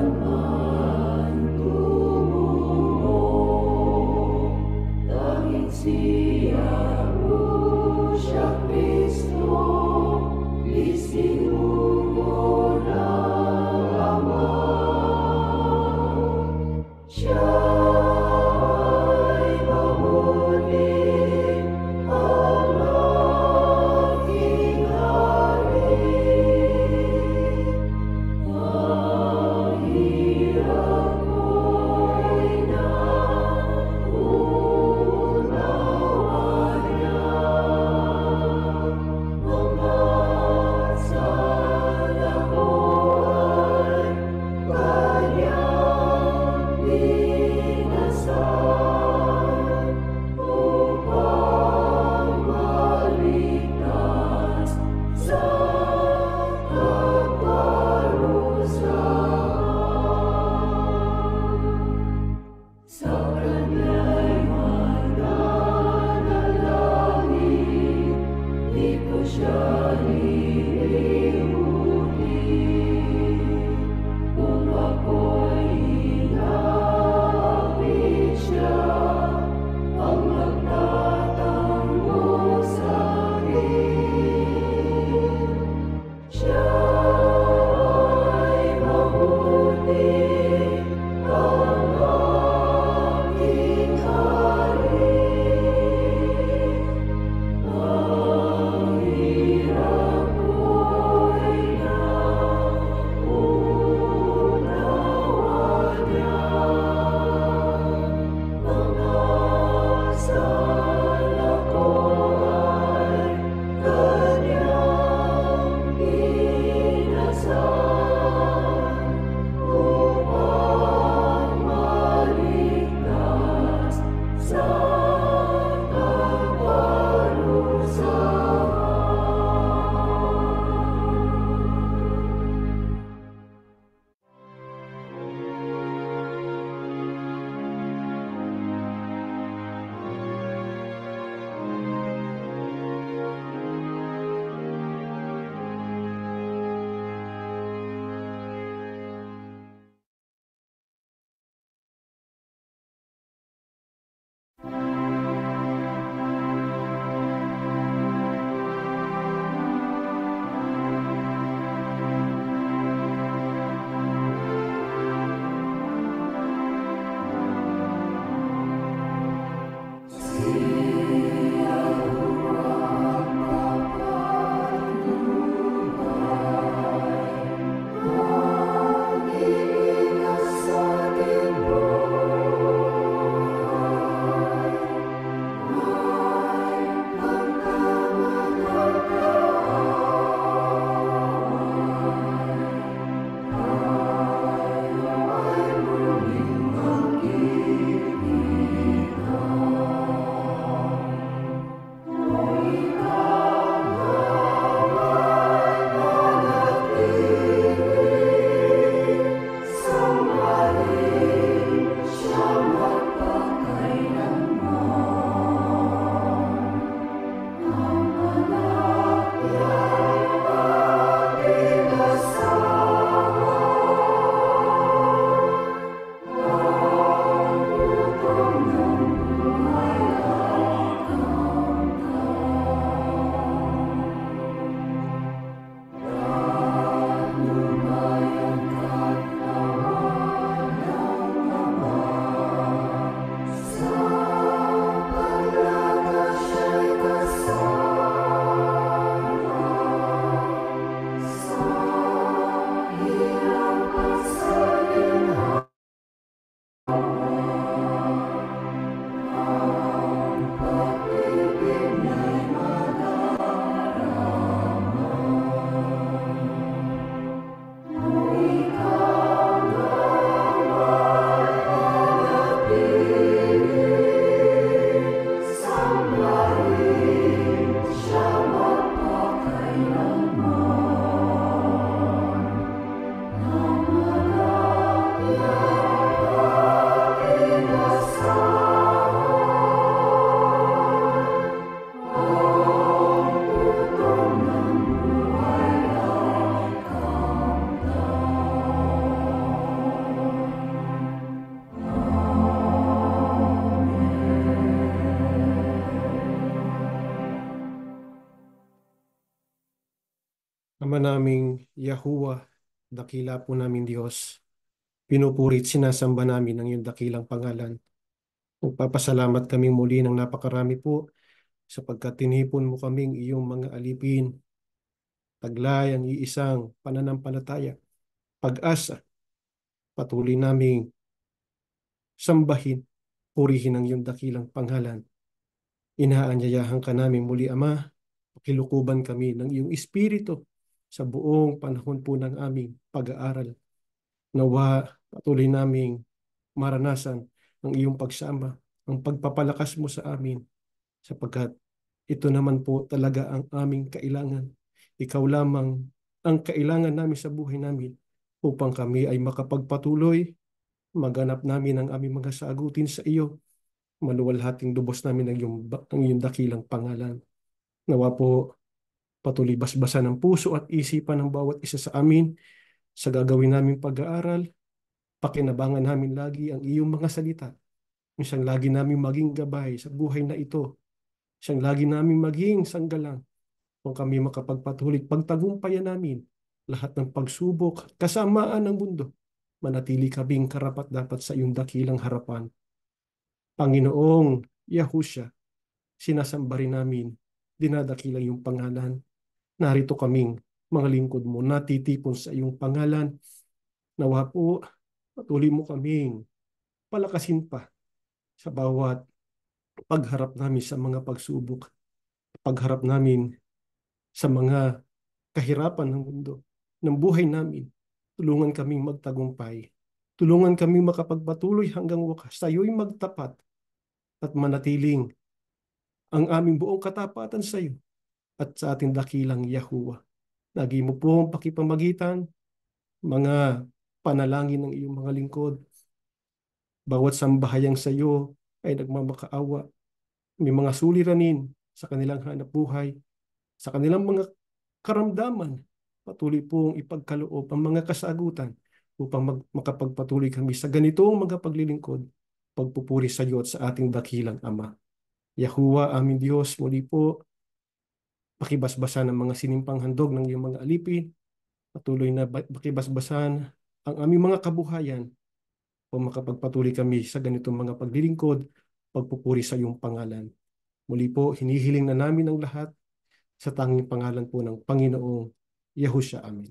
man tumumo, tanging siya siya Kristo, isinugo ng Ama. Siya ay mabuti, ang aking hari. Ang hirap ko'y nauunawa, Ama naming Yahuwah, dakila po namin Diyos. Pinupurit, sinasamba namin ang iyong dakilang pangalan. Magpapasalamat kami muli ng napakarami po sapagkat tinipon mo kaming iyong mga alipin, taglay ang iisang pananampalataya, pag-asa, patuloy naming sambahin, purihin ang iyong dakilang pangalan. Inaanyayahan ka namin muli, Ama, pakilukuban kami ng iyong Espiritu sa buong panahon po ng aming pag-aaral. Nawa patuloy naming maranasan ang iyong pagsama, ang pagpapalakas mo sa amin, sapagkat ito naman po talaga ang aming kailangan. Ikaw lamang ang kailangan namin sa buhay namin upang kami ay makapagpatuloy, maganap namin ang aming mga sagutin sa iyo, maluwalhating lubos namin ang iyong dakilang pangalan. Nawa po patuloy basbasan ng puso at isipan ng bawat isa sa amin sa gagawin naming pag-aaral. Pakinabangan namin lagi ang iyong mga salita. Siyang lagi namin maging gabay sa buhay na ito. Siyang lagi namin maging sanggalang kung kami makapagpatuloy pagtagumpayan namin lahat ng pagsubok, kasamaan ng mundo. Manatili kaming karapat-dapat sa iyong dakilang harapan. Panginoong Yahusya, sinasamba rin namin, dinadakilang iyong pangalan. Narito kaming mga lingkod mo, natitipon sa iyong pangalan. Nawa po, patuloy mo kaming palakasin pa sa bawat pagharap namin sa mga pagsubok, pagharap namin sa mga kahirapan ng mundo, ng buhay namin. Tulungan kaming magtagumpay. Tulungan kaming makapagpatuloy hanggang wakas. Sa iyo'y magtapat at manatiling ang aming buong katapatan sa iyo at sa ating dakilang Yahuwah. Lagi mo pong pakipamagitan, mga panalangin ng iyong mga lingkod. Bawat sambahayang sa iyo ay nagmamakaawa. May mga suliranin sa kanilang hanap buhay, sa kanilang mga karamdaman. Patuloy pong ipagkaloob ang mga kasagutan upang makapagpatuloy kami sa ganitong mga paglilingkod, pagpupuri sa iyo at sa ating dakilang Ama. Yahuwah, aming Diyos, muli po, pakibasbasan ang mga sinimpang handog ng iyong mga alipin. Patuloy na pakibasbasan ang aming mga kabuhayan upang makapagpatuloy kami sa ganitong mga paglilingkod, pagpupuri sa iyong pangalan. Muli po, hinihiling na namin ang lahat sa tanging pangalan po ng Panginoong Yahusya. Amen.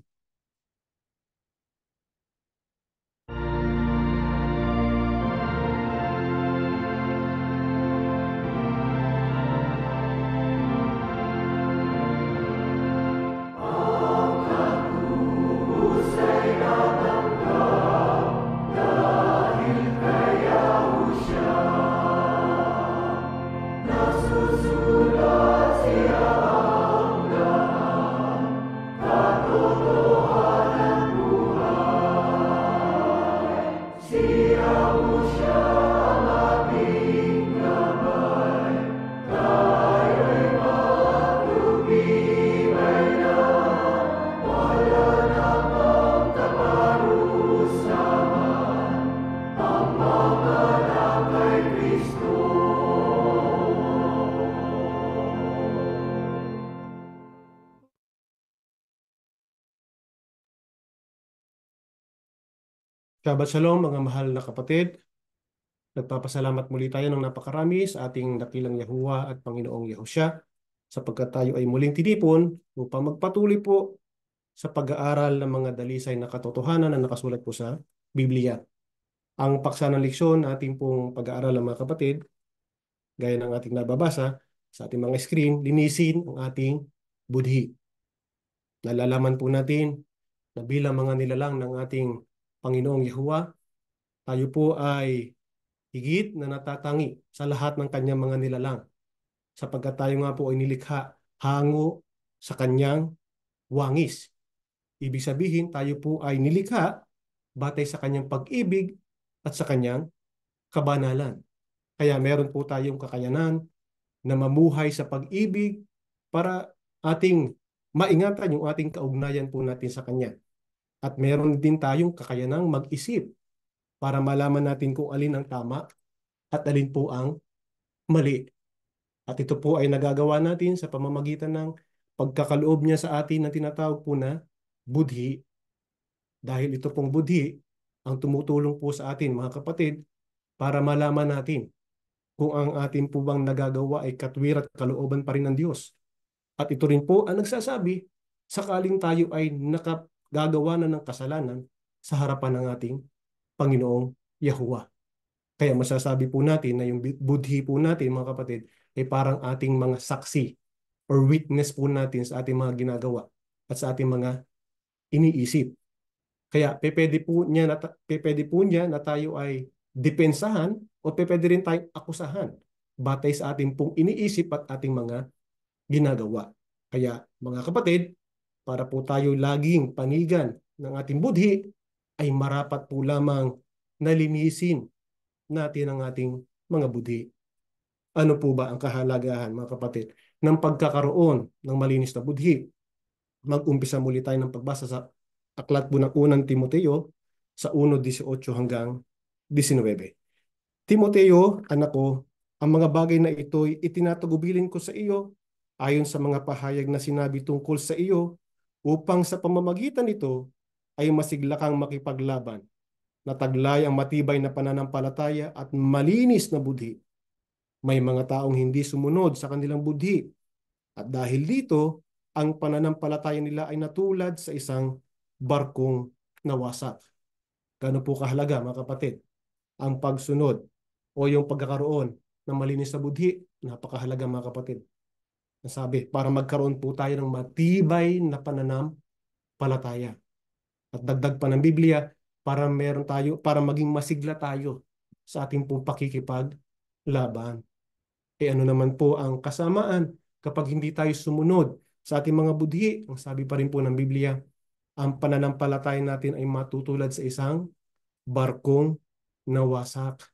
Shabbat Shalom mga mahal na kapatid. Nagpapasalamat muli tayo ng napakarami sa ating dakilang Yahuwah at Panginoong Yahusya sapagkat tayo ay muling tinipon upang magpatuloy po sa pag-aaral ng mga dalisay na katotohanan na nakasulat po sa Biblia. Ang paksa ng leksyon na ating pong pag-aaral ng mga kapatid, gaya ng ating nababasa sa ating mga screen, linisin ang ating budhi. Nalalaman po natin na bilang mga nilalang ng ating Panginoong Yahuwah, tayo po ay higit na natatangi sa lahat ng kanyang mga nilalang sapagkat tayo nga po ay nilikha hango sa kanyang wangis. Ibig sabihin, tayo po ay nilikha batay sa kanyang pag-ibig at sa kanyang kabanalan. Kaya meron po tayong kakayanan na mamuhay sa pag-ibig para ating maingatan yung ating kaugnayan po natin sa kanya. At meron din tayong kakayanang mag-isip para malaman natin kung alin ang tama at alin po ang mali. At ito po ay nagagawa natin sa pamamagitan ng pagkakaloob niya sa atin na tinatawag po na budhi. Dahil ito pong budhi ang tumutulong po sa atin, mga kapatid, para malaman natin kung ang atin po bang nagagawa ay katwir at kalooban pa rin ng Diyos. At ito rin po ang nagsasabi sakaling tayo ay nakagagawa na ng kasalanan sa harapan ng ating Panginoong Yahuwah. Kaya masasabi po natin na yung budhi po natin, mga kapatid, ay parang ating mga saksi or witness po natin sa ating mga ginagawa at sa ating mga iniisip. Kaya pwede po niya na tayo ay depensahan o pwede rin tayong akusahan batay sa ating pong iniisip at ating mga ginagawa. Kaya mga kapatid, para po tayo laging panigan ng ating budhi, ay marapat po lamang nalinisin natin ang ating mga budhi. Ano po ba ang kahalagahan, mga kapatid, ng pagkakaroon ng malinis na budhi? Mag-umpisa muli tayo ng pagbasa sa aklat po ng unang Timoteo sa 1:18 hanggang 19. Timoteo, anak ko, ang mga bagay na ito'y itinatagubilin ko sa iyo ayon sa mga pahayag na sinabi tungkol sa iyo upang sa pamamagitan nito ay masigla kang makipaglaban na taglay ang matibay na pananampalataya at malinis na budhi. May mga taong hindi sumunod sa kanilang budhi at dahil dito, ang pananampalataya nila ay natulad sa isang barkong nawasak. Gano'n po kahalaga, mga kapatid, ang pagsunod o yung pagkakaroon ng malinis na budhi, napakahalaga, mga kapatid. Nasabi, para magkaroon po tayo ng matibay na pananampalataya. At dagdag pa ng Biblia, para maging masigla tayo sa ating pong pakikipaglaban. Ano naman po ang kasamaan kapag hindi tayo sumunod sa ating mga budhi? Ang sabi pa rin po ng Biblia, ang pananampalataya natin ay matutulad sa isang barkong nawasak.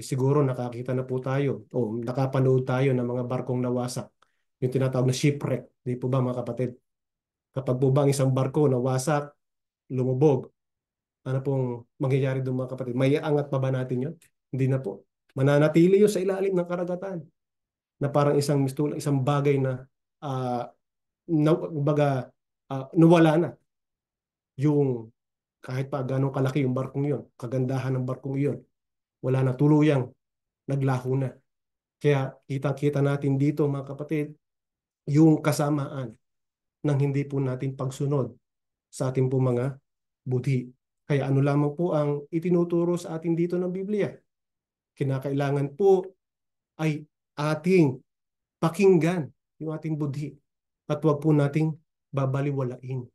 Siguro nakakita na po tayo o nakapanood tayo ng mga barkong nawasak. Yung tinatawag na shipwreck. Di po ba, mga kapatid? Kapag po ba ang isang barko nawasak, lumubog, ano pong mangyayari doon, mga kapatid? May angat pa ba natin yun? Hindi na po. Mananatili yun sa ilalim ng karagatan na parang isang bagay na baga, nawala na yung kahit pa ganong kalaki yung barkong yun, kagandahan ng barkong yun, wala na, tuluyang naglaho na. Kaya kitang-kita natin dito, mga kapatid, yung kasamaan ng hindi po natin pagsunod sa ating po mga budhi. Kaya ano lamang po ang itinuturo sa atin dito ng Biblia? Kinakailangan po ay ating pakinggan yung ating budhi at wag po nating babaliwalain.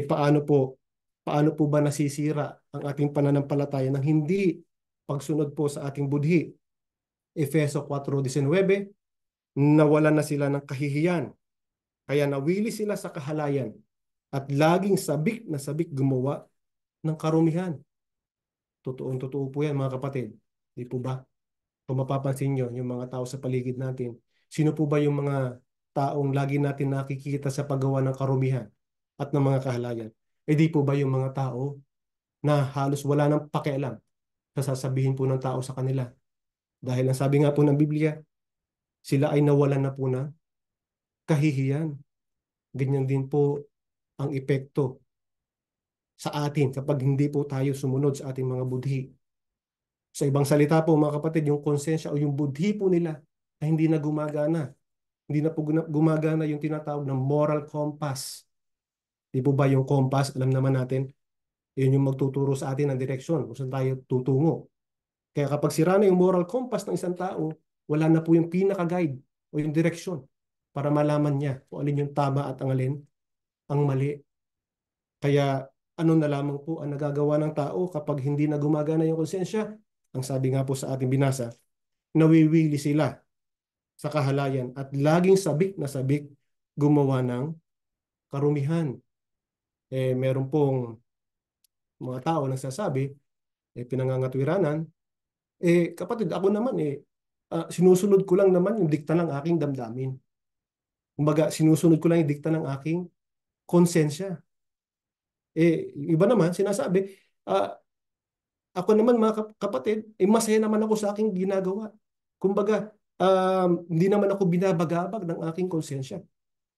Paano po ba nasisira ang ating pananampalataya ng hindi pagsunod po sa ating budhi? Efeso 4:19, nawalan na sila ng kahihiyan, kaya nawili sila sa kahalayan at laging sabik na sabik gumawa ng karumihan. Totoo po yan, mga kapatid. Di po ba? Kung mapapansin nyo, yung mga tao sa paligid natin, sino po ba yung mga taong lagi natin nakikita sa paggawa ng karumihan at ng mga kahalayan? Di po ba yung mga tao na halos wala nang pakialam sa sasabihin po ng tao sa kanila? Dahil ang sabi nga po ng Biblia, sila ay nawalan na po ng kahihiyan. Ganyan din po ang epekto sa atin kapag hindi po tayo sumunod sa ating mga budhi. Sa ibang salita po, mga kapatid, yung konsensya o yung budhi po nila ay hindi na gumagana. Hindi na po gumagana yung tinatawag ng moral compass. Di po ba yung compass, alam naman natin, yun yung magtuturo sa atin ng direksyon kung saan tayo tutungo. Kaya kapag sira na yung moral compass ng isang tao, wala na po yung pinaka-guide o yung direksyon para malaman niya kung alin yung tama at ang alin ang mali. Kaya ano na lamang po ang nagagawa ng tao kapag hindi na gumagana yung konsensya? Ang sabi nga po sa ating binasa, nawiwili sila sa kahalayan at laging sabik na sabik gumawa ng karumihan. Meron pong mga tao nagsasabi, pinangangatwiranan, kapatid, ako naman sinusunod ko lang naman yung dikta ng aking damdamin. Kumbaga, sinusunod ko lang yung dikta ng aking konsensya. Iba naman, sinasabi, ako naman, mga kapatid, masaya naman ako sa aking ginagawa. Kumbaga, hindi naman ako binabagabag ng aking konsensya.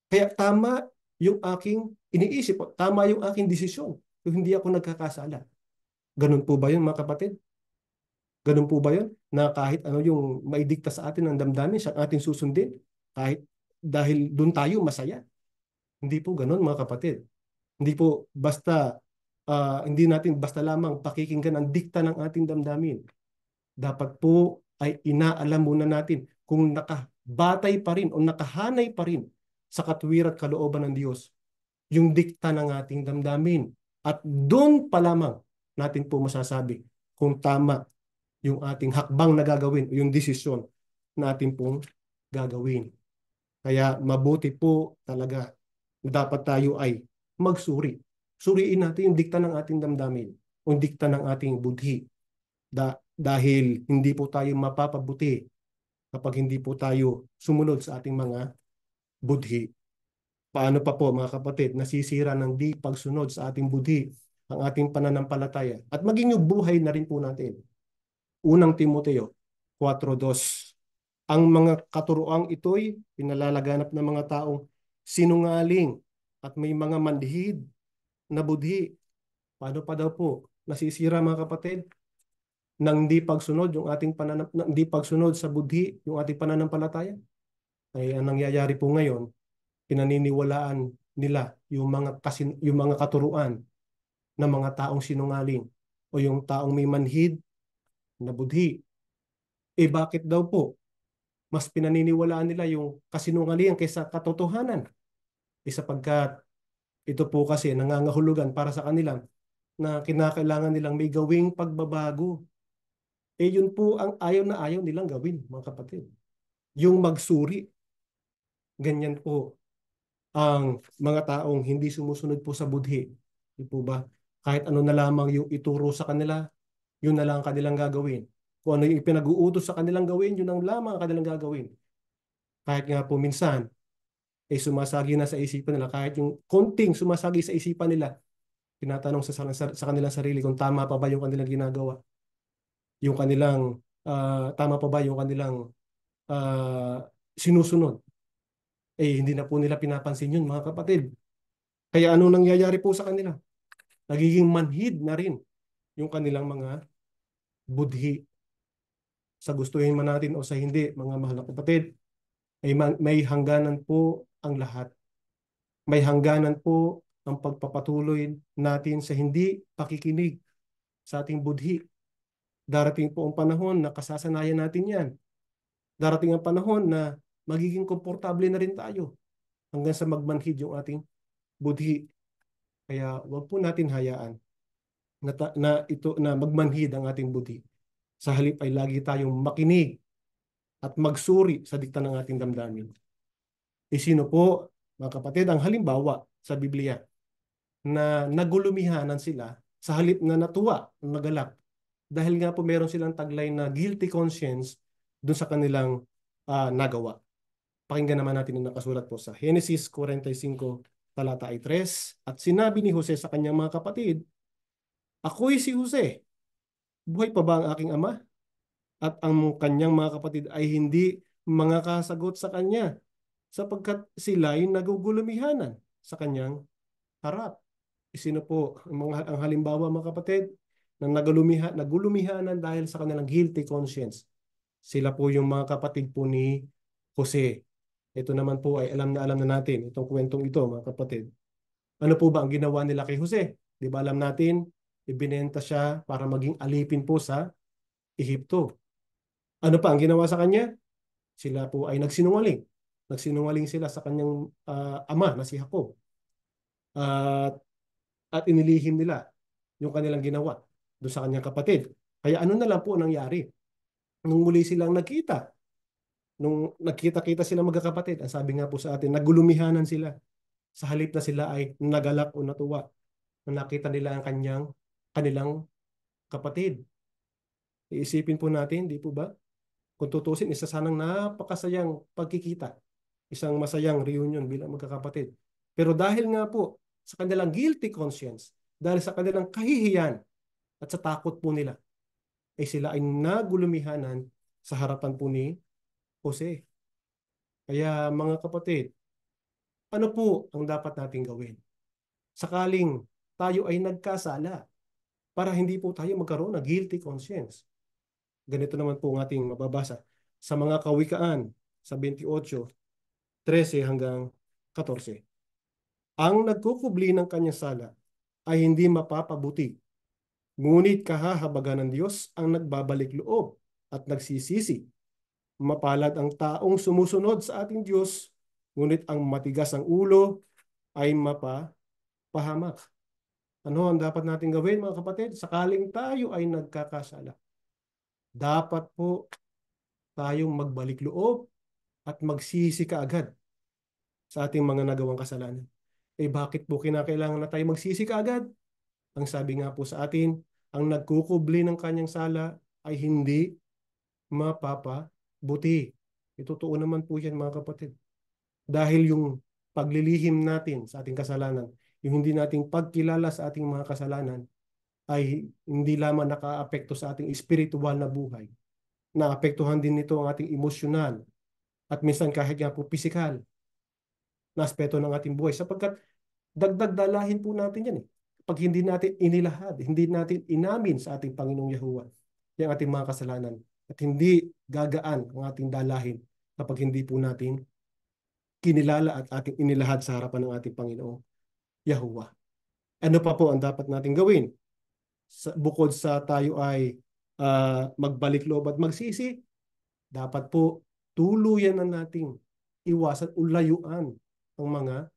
Kaya tama yung aking iniisip, tama yung aking desisyon kung hindi ako nagkakasala. Ganun po ba yun, mga kapatid? Ganun po ba yun? Na kahit ano yung maidikta sa atin ng damdamin, sa ating susundin, kahit dahil doon tayo masaya. Hindi po ganun, mga kapatid. Hindi po basta, hindi natin basta lamang pakikinggan ang dikta ng ating damdamin. Dapat po ay inaalam muna natin kung nakabatay pa rin o nakahanay pa rin sa katuwir at kalooban ng Diyos yung dikta ng ating damdamin. At doon pa lamang natin po masasabi kung tama yung ating hakbang na gagawin o yung desisyon na ating pong gagawin. Kaya mabuti po talaga na dapat tayo ay magsuri. Suriin natin yung dikta ng ating damdamin o yung dikta ng ating budhi. Dahil hindi po tayo mapapabuti kapag hindi po tayo sumunod sa ating mga budhi. Paano pa po mga kapatid, nasisira ng di pagsunod sa ating budhi ang ating pananampalataya at maging yung buhay na rin po natin. Unang Timoteo 4:2. Ang mga katuroang ito'y pinalalaganap ng mga taong sinungaling at may mga manhid na budhi. Paano pa daw po nasisira mga kapatid? Nang di pagsunod yung ating nang di pagsunod sa budhi yung ating pananampalataya. Ay ang nangyayari po ngayon, pinaniniwalaan nila yung mga katuruan ng mga taong sinungaling o yung taong may manhid na budhi. Eh bakit daw po mas pinaniniwalaan nila yung kasinungalingan kaysa katotohanan? Eh sapagkat ito po kasi nangangahulugan para sa kanila na kinakailangan nilang may gawing pagbabago. Eh yun po ang ayaw na ayaw nilang gawin, mga kapatid. Yung magsuri, ganyan po ang mga taong hindi sumusunod po sa budhi. Di po ba? Kahit ano na lamang yung ituro sa kanila, yun na lang ang kanilang gagawin. Kung ano yung ipinag-uutos sa kanilang gawin, yun ang lamang ang kanilang gagawin. Kahit nga po minsan, eh sumasagi na sa isipan nila, kahit yung konting sumasagi sa isipan nila, tinatanong sa kanilang sarili kung tama pa ba yung kanilang ginagawa. Yung kanilang, tama pa ba yung kanilang sinusunod. Eh hindi na po nila pinapansin yun, mga kapatid. Kaya anong nangyayari po sa kanila? Nagiging manhid na rin yung kanilang mga budhi. Sa gustuhin man natin o sa hindi, mga mahal na kapatid, may hangganan po ang lahat. May hangganan po ang pagpapatuloy natin sa hindi pakikinig sa ating budhi. Darating po ang panahon na kasasanayan natin yan. Darating ang panahon na magiging komportable na rin tayo hanggang sa magmanhid yung ating budhi. Kaya wag po natin hayaan na magmanhid ang ating budhi. Sa halip ay lagi tayong makinig at magsuri sa dikta ng ating damdamin. E sino po, mga kapatid, ang halimbawa sa Biblia na nagulumihanan sila sa halip na natuwa, nagalak. Dahil nga po meron silang taglay na guilty conscience dun sa kanilang nagawa. Pakinggan naman natin ang nakasulat po sa Genesis 45, talata ay 3. At sinabi ni Jose sa kanyang mga kapatid, "Ako'y si Jose. Buhay pa ba ang aking ama?" At ang kanyang mga kapatid ay hindi mga kasagot sa kanya sapagkat sila ay nagugulumihanan sa kanyang harap. Sino po ang halimbawa, mga kapatid, na nagulumihanan dahil sa kanilang guilty conscience? Sila po yung mga kapatid po ni Jose. Ito naman po ay alam na natin itong kwentong ito, mga kapatid. Ano po ba ang ginawa nila kay Jose? Di ba alam natin, ibinenta siya para maging alipin po sa Ehipto. Ano pa ang ginawa sa kanya? Sila po ay nagsinungaling. Nagsinungaling sila sa kanyang ama na si Jacob. At inilihim nila yung kanilang ginawa doon sa kanyang kapatid. Kaya ano na lang po nangyari? Nung muli silang nagkita, nung nagkita-kita silang magkakapatid, ang sabi nga po sa atin, nagulumihanan sila. Sa halip na sila ay nagalak o natuwa na nakita nila ang kanilang kapatid. Iisipin po natin, di po ba? Kung tutusin, isa sanang napakasayang pagkikita. Isang masayang reunion bilang magkakapatid. Pero dahil nga po sa kanilang guilty conscience, dahil sa kanilang kahihiyan at sa takot po nila, ay sila ay nagulumihanan sa harapan po ni Jose. Kaya mga kapatid, ano po ang dapat nating gawin? Sakaling tayo ay nagkasala para hindi po tayo magkaroon ng guilty conscience. Ganito naman po ang ating mababasa sa mga Kawikaan sa 28:13 hanggang 14. Ang nagkukubli ng kanyang sala ay hindi mapapabuti, ngunit kahahabagan ng Diyos ang nagbabalik loob at nagsisisi. Mapalad ang taong sumusunod sa ating Diyos, ngunit ang matigas ang ulo ay mapapahamak. Ano ang dapat natin gawin, mga kapatid? Sakaling tayo ay nagkakasala, dapat po tayong magbalik loob at magsisi kaagad sa ating mga nagawang kasalanan. Bakit po kinakailangan na tayo magsisi kaagad? Ang sabi nga po sa atin, ang nagkukubli ng kanyang sala ay hindi mapapabuti. Totoo naman po yan, mga kapatid. Dahil yung paglilihim natin sa ating kasalanan, yung hindi nating pagkilala sa ating mga kasalanan, ay hindi lamang nakaapekto sa ating espiritual na buhay. Naapektuhan din nito ang ating emosyonal at minsan kahit nga po pisikal na aspeto ng ating buhay. Sapagkat dagdag dalahin po natin yan eh. Pag hindi natin inilahad, hindi natin inamin sa ating Panginoong Yahuwah yung ating mga kasalanan. At hindi gagaan ang ating dalahin kapag hindi po natin kinilala at ating inilahad sa harapan ng ating Panginoong Yahuwah. Ano pa po ang dapat natin gawin? Bukod sa tayo ay magbalik loob at magsisi, dapat po tuluyan na nating iwasan o layuan ang mga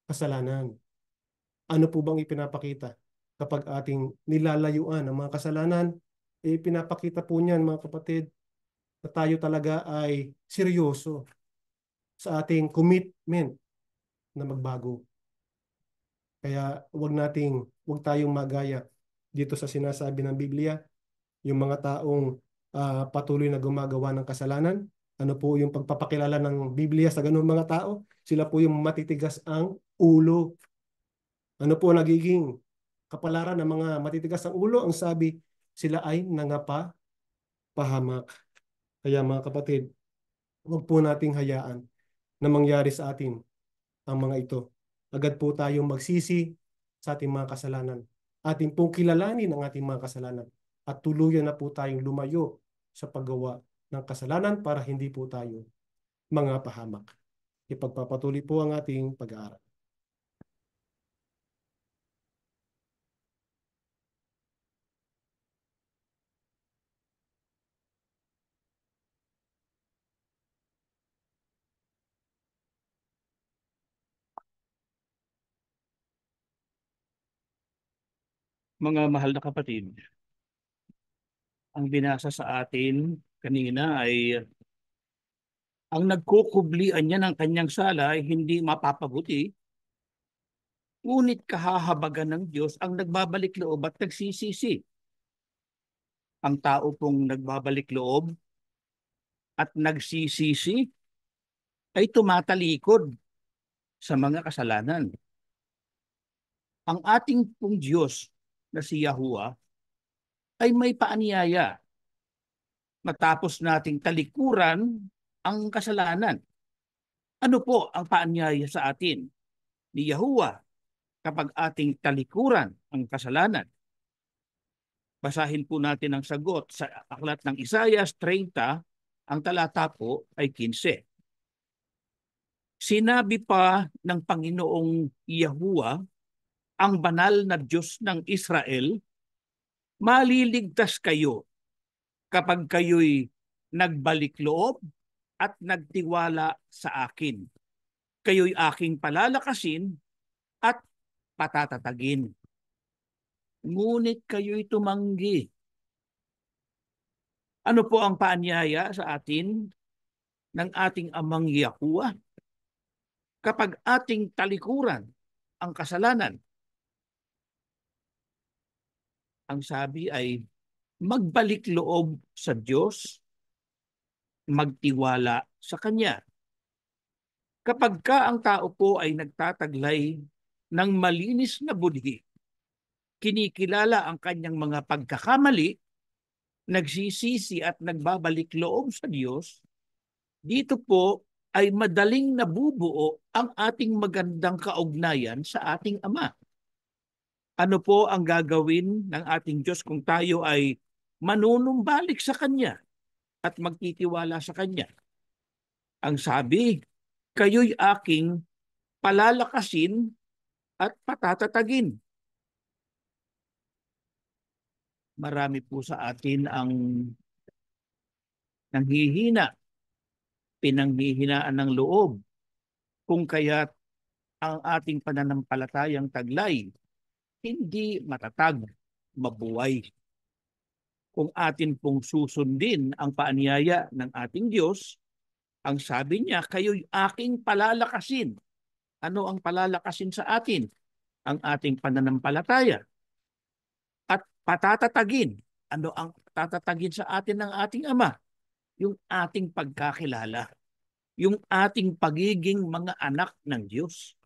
kasalanan. Ano po bang ipinapakita? Kapag ating nilalayuan ang mga kasalanan, pinapakita po niyan, mga kapatid, na tayo talaga ay seryoso sa ating commitment na magbago. Kaya wag tayong magaya dito sa sinasabi ng Biblia, yung mga taong patuloy na gumagawa ng kasalanan. Ano po yung pagpapakilala ng Biblia sa ganung mga tao? Sila po yung matitigas ang ulo. Ano po nagiging kapalaran ng mga matitigas ang ulo? Ang sabi, sila ay pahamak. Kaya mga kapatid, huwag po nating hayaan na mangyari sa atin ang mga ito. Agad po tayong magsisi sa ating mga kasalanan. Ating pong kilalanin ang ating mga kasalanan. At tuluyan na po tayong lumayo sa paggawa ng kasalanan para hindi po tayo mga pahamak. Ipagpapatuloy po ang ating pag-aaral. Mga mahal na kapatid, ang binasa sa atin kanina ay ang nagkukublian niya ng kanyang sala ay hindi mapapabuti, ngunit kahahabagan ng Diyos ang nagbabalik loob at nagsisisi. Ang tao pong nagbabalik loob at nagsisisi ay tumatalikod sa mga kasalanan. Ang ating pong Diyos na si Yahuwah ay may paanyaya matapos nating talikuran ang kasalanan. Ano po ang paanyaya sa atin ni Yahuwah kapag ating talikuran ang kasalanan? Basahin po natin ang sagot sa aklat ng Isaias 30, ang talata po ay 15. Sinabi pa ng Panginoong Yahuwah, ang banal na Diyos ng Israel, maliligtas kayo kapag kayo'y nagbalik loob at nagtiwala sa akin. Kayo'y aking palalakasin at patatatagin. Ngunit kayo'y tumanggi. Ano po ang paanyaya sa atin ng ating amang Yahuwah? Kapag ating talikuran ang kasalanan, ang sabi ay magbalik loob sa Diyos, magtiwala sa Kanya. Kapag ka ang tao po ay nagtataglay ng malinis na budhi, kinikilala ang kanyang mga pagkakamali, nagsisisi at nagbabalik loob sa Diyos, Dito po ay madaling nabubuo ang ating magandang kaugnayan sa ating Ama. Ano po ang gagawin ng ating Diyos kung tayo ay manunumbalik sa Kanya at magtitiwala sa Kanya? Ang sabi, kayo'y aking palalakasin at patatatagin. Marami po sa atin ang nanghihina, pinanghihinaan ng loob, kung kaya't ang ating pananampalatayang taglay hindi matatag, mabuhay. Kung atin pong susundin ang paanyaya ng ating Diyos, ang sabi niya, kayo'y aking palalakasin. Ano ang palalakasin sa atin? Ang ating pananampalataya. At patatatagin. Ano ang tatatagin sa atin ng ating Ama? Yung ating pagkakilala. Yung ating pagiging mga anak ng Diyos.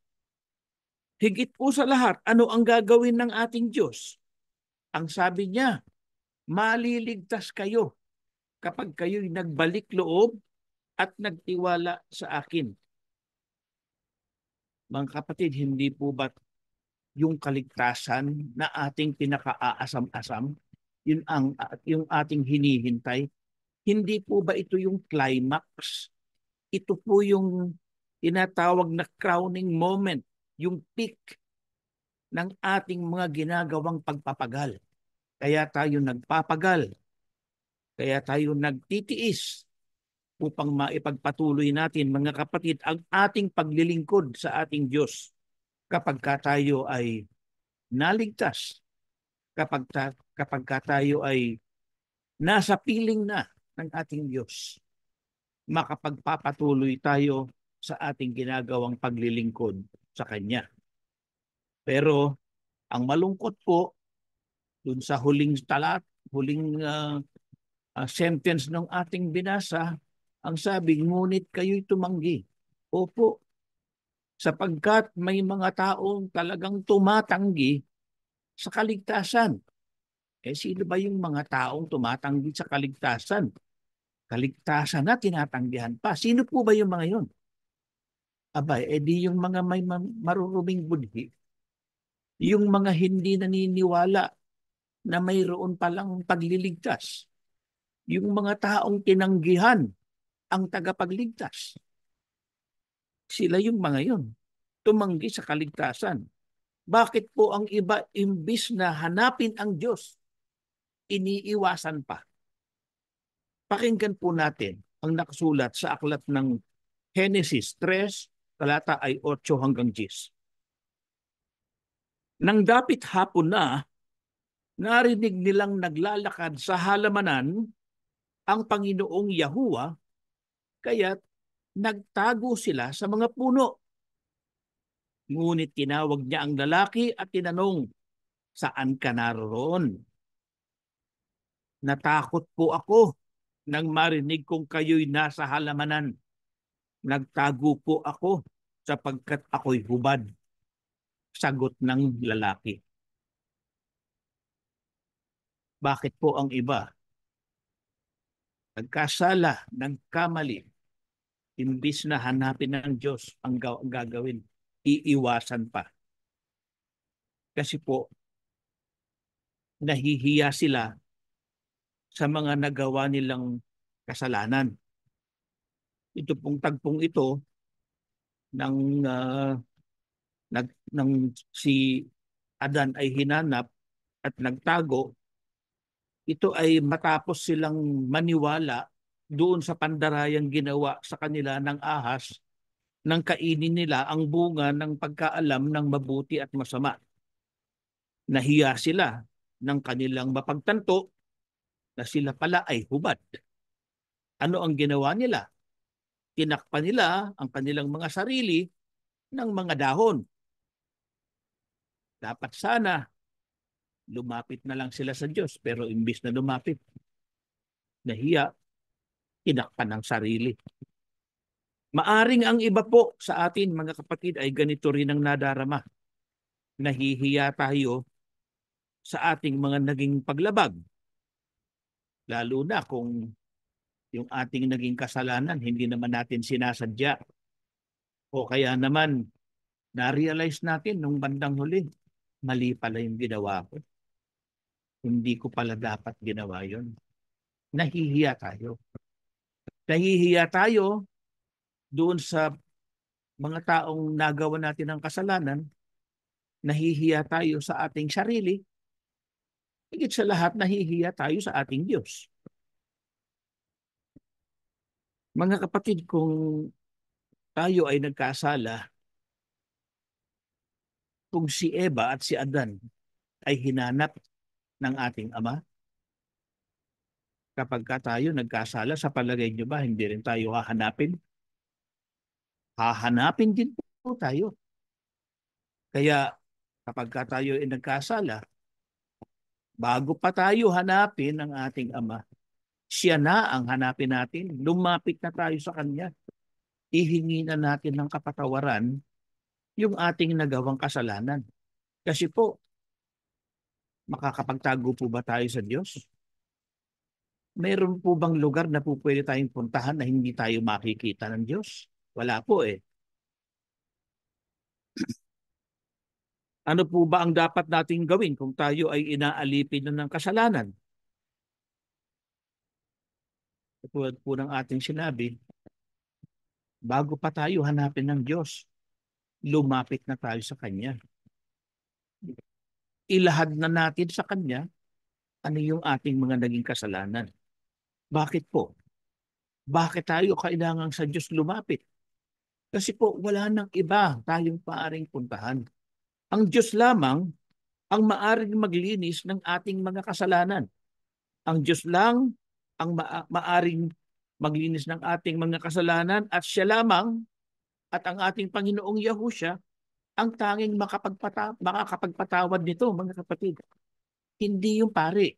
Higit po sa lahat, ano ang gagawin ng ating Diyos? Ang sabi niya, maliligtas kayo kapag kayo'y nagbalik loob at nagtiwala sa akin. Mga kapatid, hindi po ba yung kaligtasan na ating pinaka-aasam-asam, yung ating hinihintay? Hindi po ba ito yung climax? Ito po yung tinatawag na crowning moment, yung peak ng ating mga ginagawang pagpapagal. Kaya tayo nagpapagal. Kaya tayo nagtitiis upang maipagpatuloy natin, mga kapatid, ang ating paglilingkod sa ating Diyos kapag tayo ay naligtas, kapag tayo ay nasa piling na ng ating Diyos, makapagpapatuloy tayo sa ating ginagawang paglilingkod sa Kanya. Pero ang malungkot po, dun sa huling sentence ng ating binasa, ang sabi, ngunit kayo'y tumanggi. Opo, sapagkat may mga taong talagang tumatanggi sa kaligtasan. Sino ba yung mga taong tumatanggi sa kaligtasan? Kaligtasan na tinatanggihan pa. Sino po ba yung mga yun? Abay, di yung mga may maruruming budhi. Yung mga hindi naniniwala na mayroon palang pagliligtas. Yung mga taong tinanggihan ang tagapagligtas. Sila yung mga yun. Tumanggi sa kaligtasan. Bakit po ang iba, imbis na hanapin ang Diyos, iniiwasan pa? Pakinggan po natin ang nakasulat sa aklat ng Genesis 3, talata ay 8 hanggang 10. Nang dapit hapon na, narinig nilang naglalakad sa halamanan ang Panginoong Yahuwah, kaya't nagtago sila sa mga puno. Ngunit tinawag niya ang lalaki at tinanong, saan ka naroon? Natakot po ako nang marinig kong kayo'y nasa halamanan. Nagtago po ako sapagkat ako'y hubad. Sagot ng lalaki. Bakit po ang iba? Nagkasala, nagkamali. Imbis na hanapin ng Diyos ang gagawin, iiwasan pa. Kasi po, nahihiya sila sa mga nagawa nilang kasalanan. Ito pong tagpong ito ng si Adan ay hinanap at nagtago, ito ay matapos silang maniwala doon sa pandarayang ginawa sa kanila ng ahas nang kainin nila ang bunga ng pagkaalam ng mabuti at masama. Nahiya sila ng kanilang mapagtanto na sila pala ay hubad. Ano ang ginawa nila? Tinakpan nila ang kanilang mga sarili ng mga dahon. Dapat sana lumapit na lang sila sa Diyos, pero imbis na lumapit, nahiya, tinakpan ng sarili. Maaring ang iba po sa atin, mga kapatid, ay ganito rin ang nadarama. Nahihiya tayo sa ating mga naging paglabag. Lalo na kung yung ating naging kasalanan, hindi naman natin sinasadya. O kaya naman, na-realize natin nung bandang huli, mali pala yung ginawa ko. Hindi ko pala dapat ginawa yun. Nahihiya tayo. Nahihiya tayo doon sa mga taong nagawa natin ng kasalanan. Nahihiya tayo sa ating sarili. Higit sa lahat, nahihiya tayo sa ating Diyos. Mga kapatid, kung tayo ay nagkasala, kung si Eva at si Adan ay hinanap ng ating Ama, kapag tayo nagkasala, sa palagay nyo ba, hindi rin tayo hahanapin? Hahanapin din po tayo. Kaya kapag tayo ay nagkasala, bago pa tayo hanapin ang ating Ama, siya na ang hanapin natin. Lumapit na tayo sa Kanya. Ihingi na natin ng kapatawaran yung ating nagawang kasalanan. Kasi po, makakapagtago po ba tayo sa Diyos? Mayroon po bang lugar na po pwede tayong puntahan na hindi tayo makikita ng Diyos? Wala po eh. Ano po ba ang dapat nating gawin kung tayo ay inaalipin ng kasalanan? Tulad po ng ating sinabi, bago pa tayo hanapin ng Diyos, lumapit na tayo sa Kanya. Ilahad na natin sa Kanya ano yung ating mga naging kasalanan. Bakit po? Bakit tayo kailangan sa Diyos lumapit? Kasi po, wala nang iba tayong maaring puntahan. Ang Diyos lamang ang maaring maglinis ng ating mga kasalanan. Ang Diyos lang ang maaring maglinis ng ating mga kasalanan at siya lamang at ang ating Panginoong Yahusya ang tanging makakapagpatawad nito, mga kapatid. Hindi yung pari.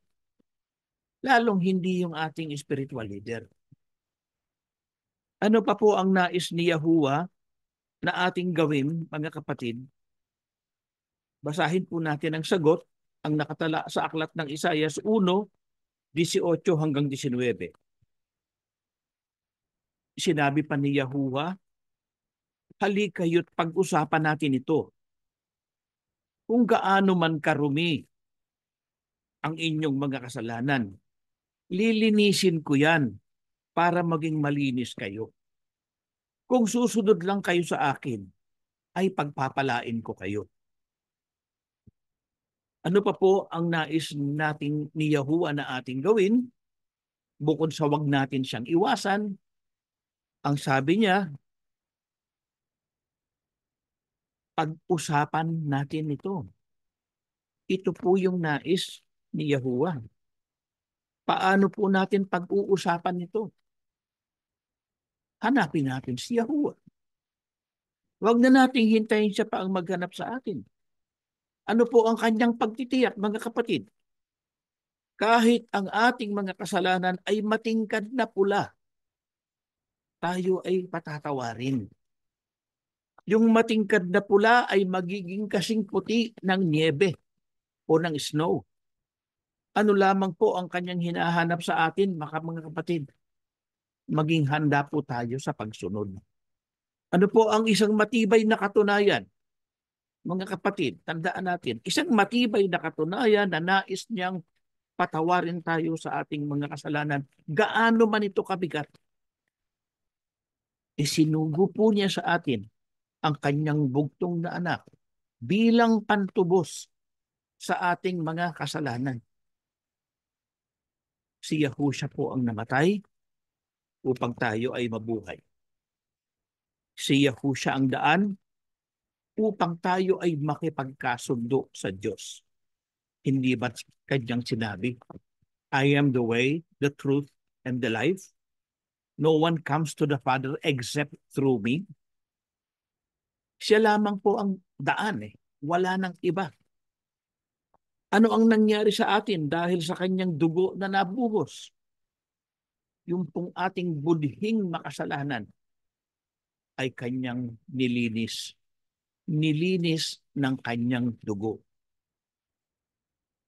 Lalong hindi yung ating spiritual leader. Ano pa po ang nais ni Yahuwah na ating gawin, mga kapatid? Basahin po natin ang sagot, ang nakatala sa aklat ng Isaias 1:18 hanggang 19. Sinabi pa ni Yahuwah, halika kayo't pag-usapan natin ito. Kung gaano man karumi ang inyong mga kasalanan, lilinisin ko yan para maging malinis kayo. Kung susunod lang kayo sa akin, ay pagpapalain ko kayo. Ano pa po ang nais nating ni Yahuwah na ating gawin? Bukod sa wag natin siyang iwasan, ang sabi niya, pag-usapan natin ito. Ito po yung nais ni Yahuwah. Paano po natin pag-uusapan ito? Hanapin natin si Yahuwah. Huwag na nating hintayin siya pa ang maghanap sa atin. Ano po ang kanyang pagtitiyak, mga kapatid? Kahit ang ating mga kasalanan ay matingkad na pula, tayo ay patatawarin. Yung matingkad na pula ay magiging kasing puti ng niebe o ng snow. Ano lamang po ang kanyang hinahanap sa atin, mga kapatid? Maging handa po tayo sa pagsunod. Ano po ang isang matibay na katunayan? Mga kapatid, tandaan natin, isang matibay na katunayan na nais niyang patawarin tayo sa ating mga kasalanan, gaano man ito kabigat, isinugo po niya sa atin ang kanyang bugtong na anak bilang pantubos sa ating mga kasalanan. Si Yahushua po ang namatay upang tayo ay mabuhay. Si Yahushua ang daan upang tayo ay makipagkasundo sa Diyos. Hindi ba kanyang sinabi, I am the way, the truth, and the life. No one comes to the Father except through me. Siya lamang po ang daan eh. Wala nang iba. Ano ang nangyari sa atin dahil sa kanyang dugo na nabuhos? Yung pong ating budhing makasalanan ay kanyang nilinis. Nilinis ng kanyang dugo.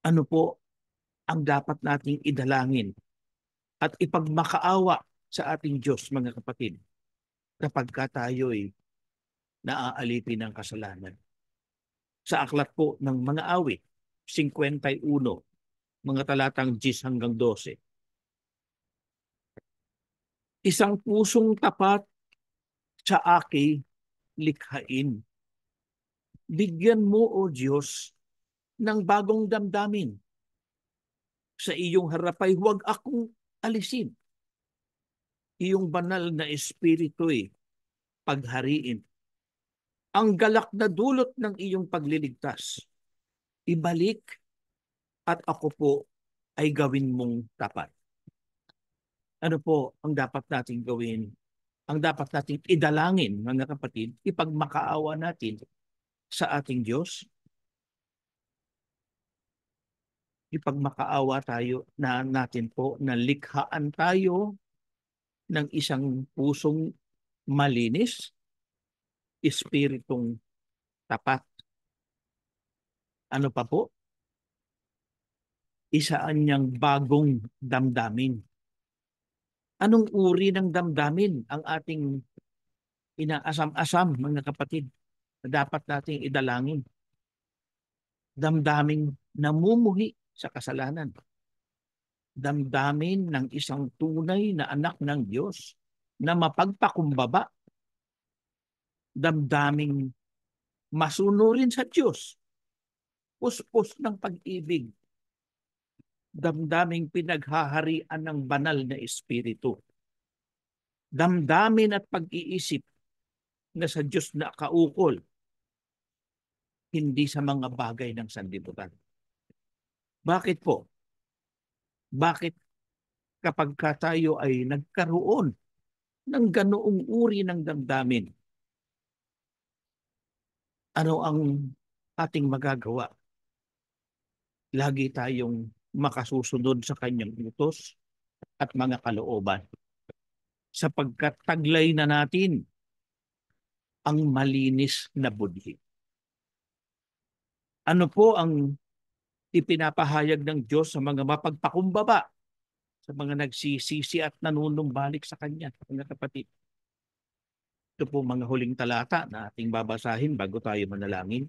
Ano po ang dapat nating idalangin at ipagmakaawa sa ating Diyos, mga kapatid, kapag ka tayo'y naaalipin ng kasalanan. Sa aklat po ng mga awit, 51, mga talatang 10 hanggang 12. Isang pusong tapat sa aki likhain. Bigyan mo, O Diyos, ng bagong damdamin. Sa iyong harapay, huwag akong alisin. Iyong banal na espiritu'y paghariin. Ang galak na dulot ng iyong pagliligtas, ibalik at ako po ay gawin mong tapat. Ano po ang dapat nating gawin? Ang dapat nating idalangin, mga kapatid, ipagmakaawa natin sa ating Diyos. Ipagmakaawa tayo na natin po na likhaan tayo ng isang pusong malinis, espiritong tapat. Ano pa po? Isaan niyang bagong damdamin. Anong uri ng damdamin ang ating inaasam-asam, mga kapatid, na dapat nating idalangin? Damdaming namumuhi sa kasalanan. Damdamin ng isang tunay na anak ng Diyos na mapagpakumbaba. Damdaming masunurin sa Diyos. Puspos ng pag-ibig. Damdaming pinaghaharian ng banal na espiritu. Damdamin at pag-iisip na sa Diyos na kaukol, hindi sa mga bagay ng sanlibutan. Bakit po? Bakit kapag tayo ay nagkaroon ng ganoong uri ng damdamin, ano ang ating magagawa? Lagi tayong makasusunod sa kanyang utos at mga kalooban. Sapagkat taglay na natin ang malinis na budhi. Ano po ang ipinapahayag ng Diyos sa mga mapagpakumbaba, sa mga nagsisisi at nanunumbalik sa Kanya, mga kapatid? Ito po mga huling talata na ating babasahin bago tayo manalangin.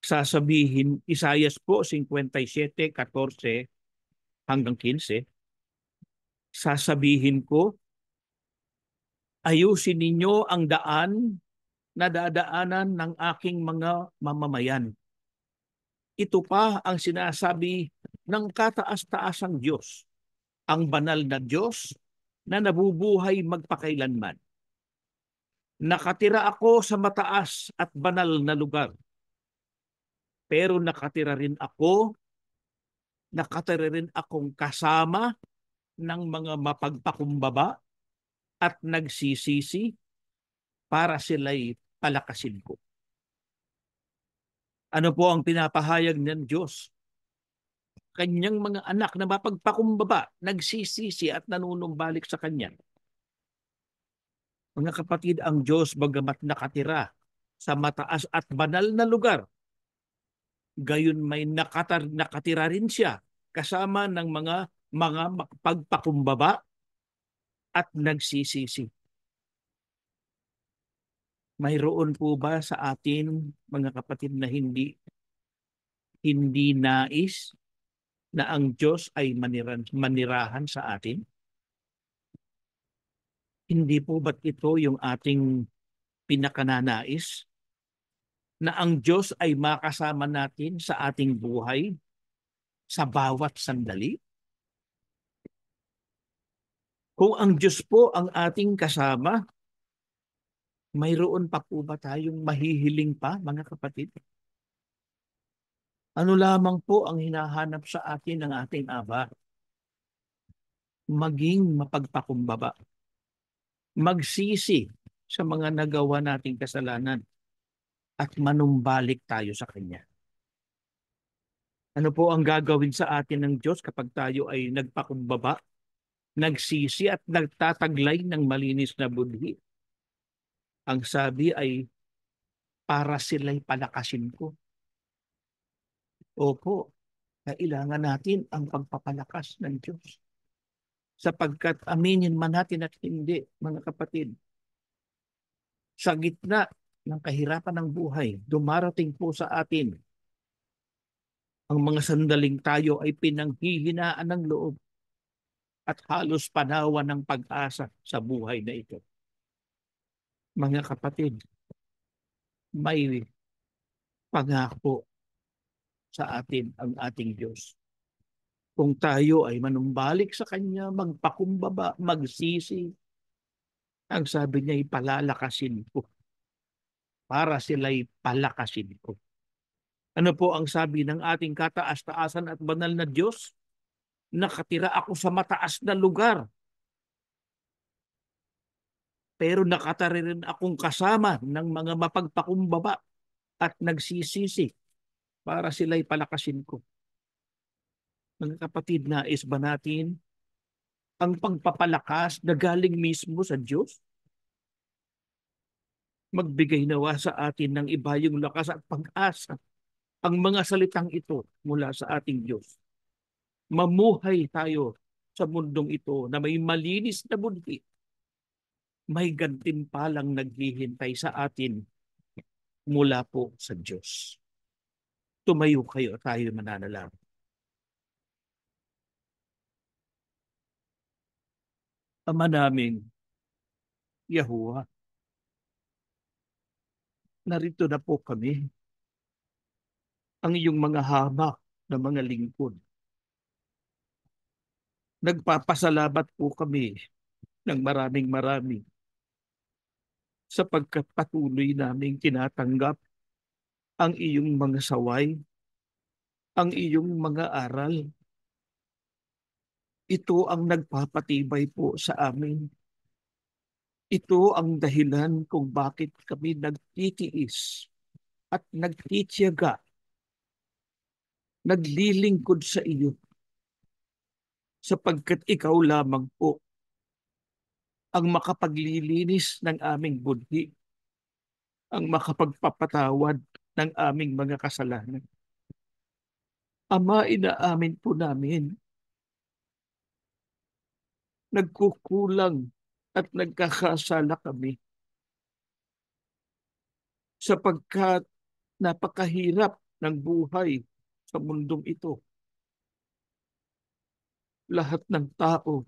Sasabihin, Isaias po, 57:14 hanggang 15, sasabihin ko, ayusin ninyo ang daan na dadaanan ng aking mga mamamayan. Ito pa ang sinasabi ng kataas-taasang Diyos, ang banal na Diyos na nabubuhay magpakailanman. Nakatira ako sa mataas at banal na lugar. Pero nakatira rin akong kasama ng mga mapagpakumbaba at nagsisisi para sila'y palakasin ko. Ano po ang pinapahayag ng Diyos? Kanyang mga anak na mapagpakumbaba, nagsisisi at nanunumbalik sa Kanya. Mga kapatid, ang Diyos bagamat nakatira sa mataas at banal na lugar, gayon may nakatira rin siya kasama ng mga pagpakumbaba at nagsisisi. Mayroon po ba sa atin, mga kapatid, na hindi nais na ang Diyos ay manirahan sa atin? Hindi po ba't ito yung ating pinakananais? Na ang Diyos ay makasama natin sa ating buhay sa bawat sandali? Kung ang Diyos po ang ating kasama, mayroon pa po ba tayong mahihiling pa, mga kapatid? Ano lamang po ang hinahanap sa atin ng ating Ama? Maging mapagpakumbaba. Magsisi sa mga nagawa nating kasalanan at manumbalik tayo sa Kanya. Ano po ang gagawin sa atin ng Diyos kapag tayo ay nagpakumbaba, nagsisi at nagtataglay ng malinis na budhi? Ang sabi ay, para sila'y palakasin ko. Opo, kailangan natin ang pagpapalakas ng Diyos. sapagkat aminin man natin at hindi, mga kapatid, sa gitna ng kahirapan ng buhay, dumarating po sa atin ang mga sandaling tayo ay pinanghihinaan ng loob at halos panawan ng pag-asa sa buhay na ito. Mga kapatid, may pangako sa atin ang ating Diyos. Kung tayo ay manumbalik sa Kanya, magpakumbaba, magsisi, ang sabi niya ay palalakasin ko para sila'y palakasin ko. Ano po ang sabi ng ating kataas-taasan at banal na Diyos? Nakatira ako sa mataas na lugar, pero nakatira rin akong kasama ng mga mapagpakumbaba at nagsisisi para sila'y palakasin ko. Mga kapatid, nais ba natin ang pagpapalakas na galing mismo sa Diyos? Magbigay nawa sa atin ng ibayong lakas at pag-asa ang mga salitang ito mula sa ating Diyos. Mamuhay tayo sa mundong ito na may malinis na buti. May gantimpalang naghihintay sa atin mula po sa Diyos. Tumayo kayo, tayo mananalangin. Ama namin, Yahuwah, narito na po kami, ang iyong mga hamak na mga lingkod. Nagpapasalamat po kami ng maraming sapagkat patuloy naming tinatanggap ang iyong mga saway, ang iyong mga aral. Ito ang nagpapatibay po sa amin. Ito ang dahilan kung bakit kami nagtitiis at nagtitiyaga, naglilingkod sa iyo, sapagkat ikaw lamang po ang makapaglilinis ng aming budhi, ang makapagpapatawad ng aming mga kasalanan. Ama, inaamin po namin, nagkukulang at nagkakasala kami sapagkat napakahirap ng buhay sa mundong ito. Lahat ng tao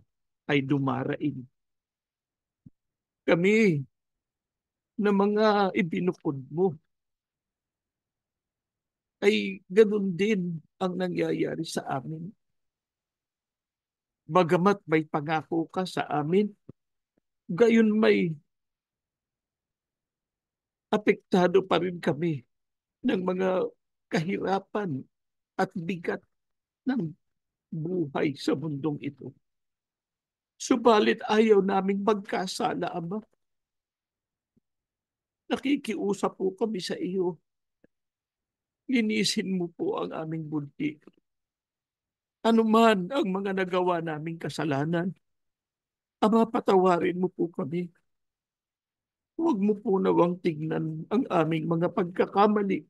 ay dumaraing. Kami na mga ibinukod mo ay ganun din ang nangyayari sa amin. Bagamat may pangako ka sa amin, gayon may apektado pa rin kami ng mga kahirapan at bigat ng buhay sa mundong ito. Subalit ayaw naming magkasala, Ama. Nakikiusap po kami sa iyo. Linisin mo po ang aming bunti. Ano man ang mga nagawa naming kasalanan, Ama, patawarin mo po kami. Huwag mo po nawang tignan ang aming mga pagkakamali.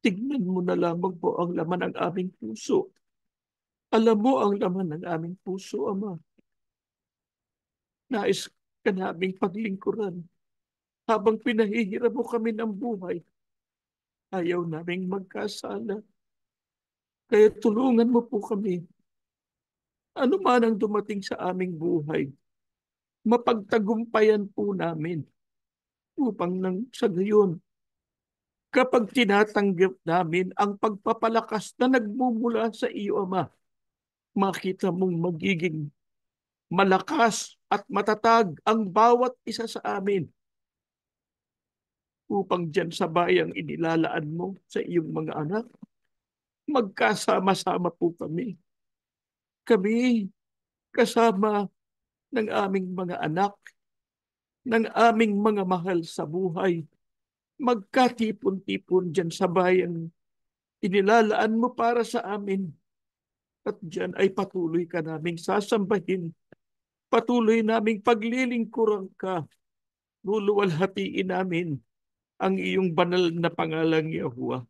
Tignan mo na lamang po ang laman ng aming puso. Alam mo ang laman ng aming puso, Ama. Nais ka naming paglingkuran habang pinahihirap mo kami ng buhay. Ayaw naming magkasala. Kaya tulungan mo po kami. Ano man ang dumating sa aming buhay, mapagtagumpayan po namin upang nang sa gayon, kapag tinatanggap namin ang pagpapalakas na nagmumula sa iyo, Ama, makita mong magiging malakas at matatag ang bawat isa sa amin upang dyan sa bayang inilalaan mo sa iyong mga anak, magkasama-sama po kami. Kami kasama ng aming mga anak, ng aming mga mahal sa buhay, magkatipon-tipon dyan sa bayang inilalaan mo para sa amin. At dyan ay patuloy ka naming sasambahin, patuloy naming paglilingkuran ka, luluwalhatiin namin ang iyong banal na pangalang Yahuwah.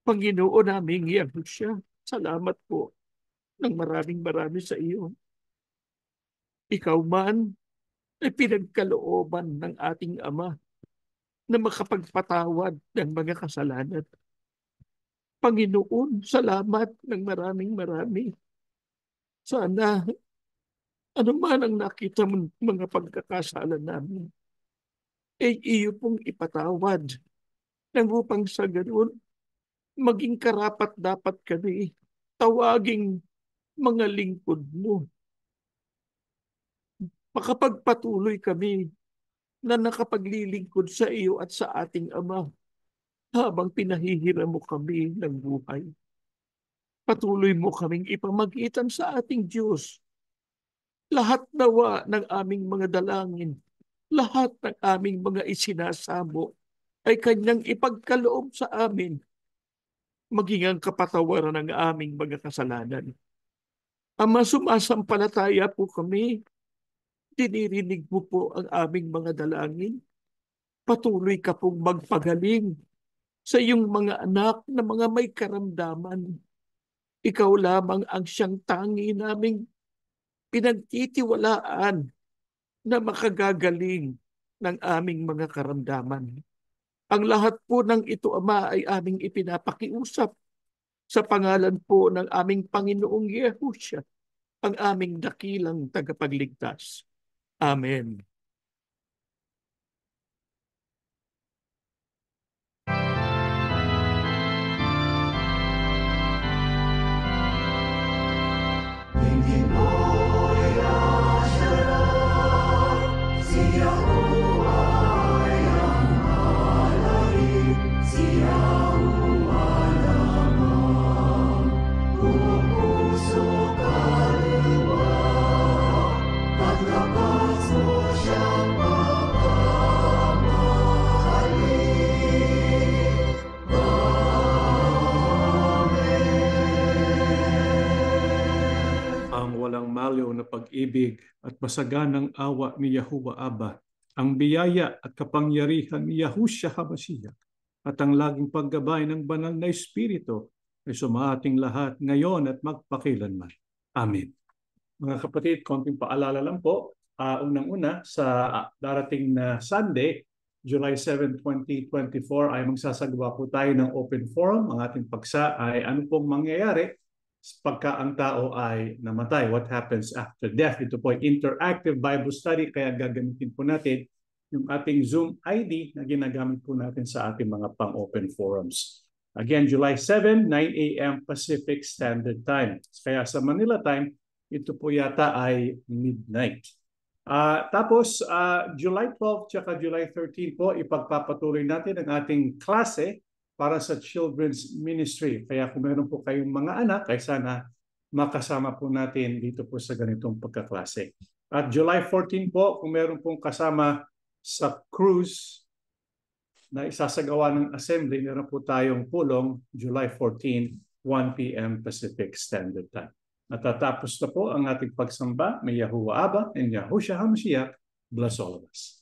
Panginoon naming Yahushua, salamat po ng marami sa iyo. Ikaw man ay pinagkalooban ng ating Ama na makapagpatawad ng mga kasalanan. Panginoon, salamat ng marami. Sana ano man ang nakita mong mga pagkakasala namin, ay iyo pong ipatawad nang upang sa ganoon maging karapat dapat kami tawaging mga lingkod mo. Makapagpatuloy kami na nakapaglilingkod sa iyo at sa ating Ama habang pinahihiram mo kami ng buhay. Patuloy mo kaming ipamagitan sa ating Diyos. Lahat nawa ng aming mga dalangin, lahat ng aming mga isinasamo ay kanyang ipagkaloob sa amin, maging ang kapatawaran ng aming mga kasalanan. Ama, sumasampalataya po kami. Dinirinig mo po ang aming mga dalangin. Patuloy ka pong magpagaling sa iyong mga anak na mga may karamdaman. Ikaw lamang ang siyang tangi naming pinagtitiwalaan na makagagaling ng aming mga karamdaman. Ang lahat po ng ito, Ama, ay aming ipinapakiusap sa pangalan po ng aming Panginoong Yehusya, ang aming dakilang tagapagligtas. Amen. Tingin mo ay asyaran, si Yahuwah ay ang malalim, si Yahuwah lamang. Buong puso kaluluwa, at lakas mo siyang ang walang maliw na pag-ibig at masaganang awa ni Yahuwah Abba, ang biyaya at kapangyarihan ni Yahushua HaMashiach, at ang laging paggabay ng banal na Espiritu ay sumaating lahat ngayon at magpakilanman. Amen. Mga kapatid, konting paalala lang po. Unang-una, sa darating na Sunday, July 7, 2024, ay magsasagawa po tayo ng open forum. Ang ating paksa ay ano pong mangyayari pagka ang tao ay namatay. What happens after death? Ito po ay interactive Bible study, kaya gagamitin po natin yung ating Zoom ID na ginagamit po natin sa ating mga pang-open forums. Again, July 7, 9 a.m. Pacific Standard Time. Kaya sa Manila time, ito po yata ay midnight. Tapos, July 12 tsaka July 13 po, ipagpapatuloy natin ang ating klase para sa children's ministry. Kaya kung meron po kayong mga anak, ay sana makasama po natin dito po sa ganitong pagkaklase. At July 14 po, kung meron pong kasama sa cruise na isasagawa ng assembly, meron po tayong pulong July 14, 1 p.m. Pacific Standard Time. Natatapos na po ang ating pagsamba. May Yahuwah Abba and Yahushua HaMashiach bless all of us.